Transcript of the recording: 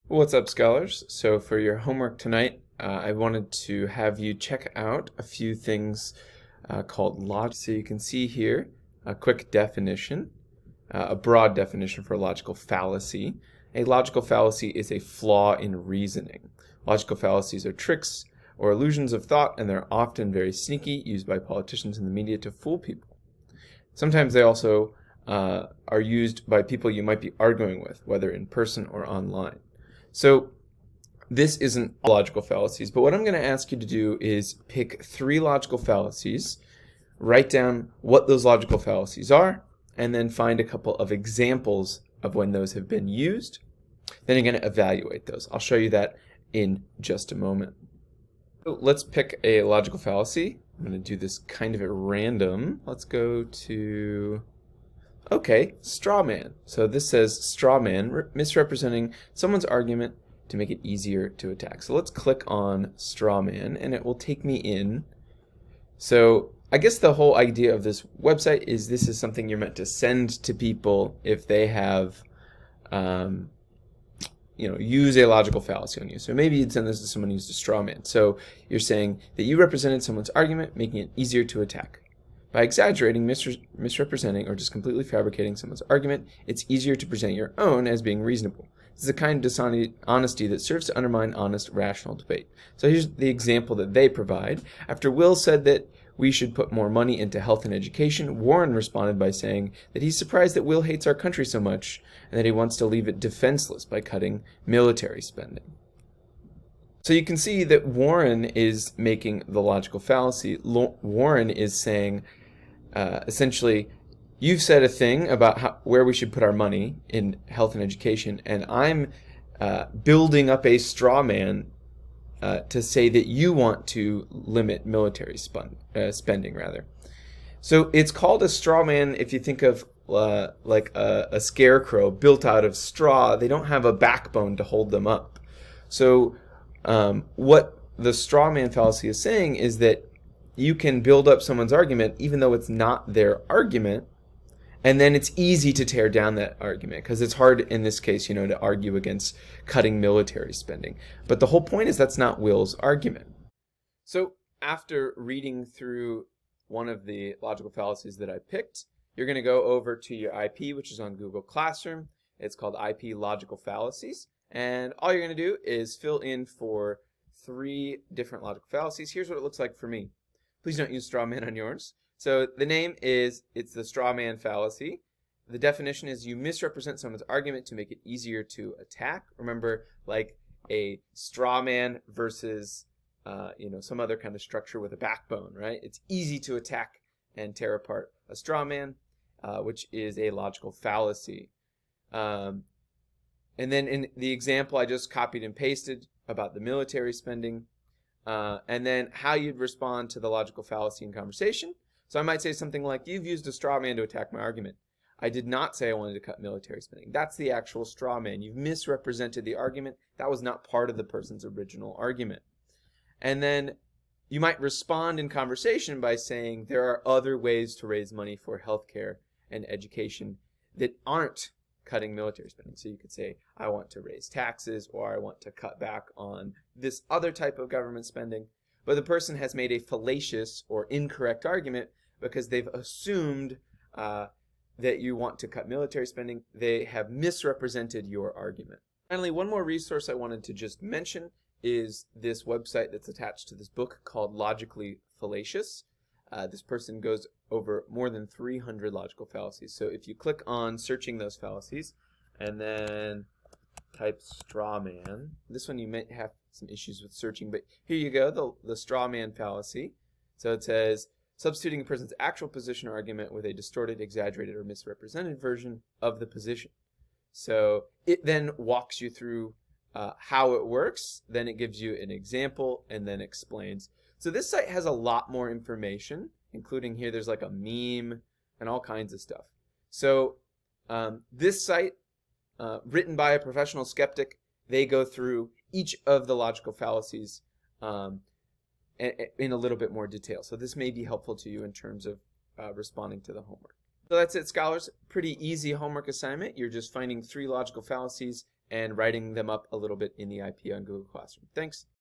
What's up, scholars? So for your homework tonight, I wanted to have you check out a few things called logic. So you can see here a quick definition, a broad definition for a logical fallacy. A logical fallacy is a flaw in reasoning. Logical fallacies are tricks or illusions of thought, and they're often very sneaky, used by politicians and the media to fool people. Sometimes they also are used by people you might be arguing with, whether in person or online. So this isn't all logical fallacies, but what I'm going to ask you to do is pick 3 logical fallacies, write down what those logical fallacies are, and then find a couple of examples of when those have been used. Then you're going to evaluate those. I'll show you that in just a moment. So let's pick a logical fallacy. I'm going to do this kind of at random. Let's go to, okay, straw man. So this says straw man, misrepresenting someone's argument to make it easier to attack. So let's click on straw man and it will take me in. So I guess the whole idea of this website is this is something you're meant to send to people if they have use a logical fallacy on you. So maybe you'd send this to someone who used a straw man. So you're saying that you represented someone's argument, making it easier to attack. By exaggerating, misrepresenting, or just completely fabricating someone's argument, it's easier to present your own as being reasonable. This is a kind of dishonesty that serves to undermine honest, rational debate. So here's the example that they provide. After Will said that we should put more money into health and education, Warren responded by saying that he's surprised that Will hates our country so much and that he wants to leave it defenseless by cutting military spending. So you can see that Warren is making the logical fallacy. Warren is saying, essentially, you've said a thing about where we should put our money in health and education, and I'm building up a straw man to say that you want to limit military spending, rather. So it's called a straw man if you think of like a scarecrow built out of straw. They don't have a backbone to hold them up. So what the straw man fallacy is saying is that you can build up someone's argument even though it's not their argument, and then it's easy to tear down that argument because it's hard in this case, to argue against cutting military spending. But the whole point is that's not Will's argument. So after reading through one of the logical fallacies that I picked, you're going to go over to your IP, which is on Google Classroom. It's called IP Logical Fallacies. And all you're going to do is fill in for 3 different logical fallacies. Here's what it looks like for me. Please don't use straw man on yours. So the name is, it's the straw man fallacy. The definition is you misrepresent someone's argument to make it easier to attack. Remember, like a straw man versus some other kind of structure with a backbone, right? It's easy to attack and tear apart a straw man, which is a logical fallacy. And then in the example I just copied and pasted about the military spending, and then how you'd respond to the logical fallacy in conversation. So I might say something like, you've used a straw man to attack my argument. I did not say I wanted to cut military spending. That's the actual straw man. You've misrepresented the argument. That was not part of the person's original argument. And then you might respond in conversation by saying there are other ways to raise money for healthcare and education that aren't cutting military spending. So you could say, I want to raise taxes, or I want to cut back on this other type of government spending. But the person has made a fallacious or incorrect argument because they've assumed that you want to cut military spending. They have misrepresented your argument. Finally, one more resource I wanted to just mention is this website that's attached to this book called Logically Fallacious. This person goes over more than 300 logical fallacies. So if you click on searching those fallacies and then type straw man, this one you might have some issues with searching, but here you go, the straw man fallacy. So it says, substituting a person's actual position or argument with a distorted, exaggerated, or misrepresented version of the position. So it then walks you through how it works, then it gives you an example, and then explains. So this site has a lot more information, including here there's like a meme and all kinds of stuff. So this site, written by a professional skeptic, they go through each of the logical fallacies in a little bit more detail. So this may be helpful to you in terms of responding to the homework. So that's it, scholars. Pretty easy homework assignment. You're just finding 3 logical fallacies and writing them up a little bit in the IP on Google Classroom. Thanks.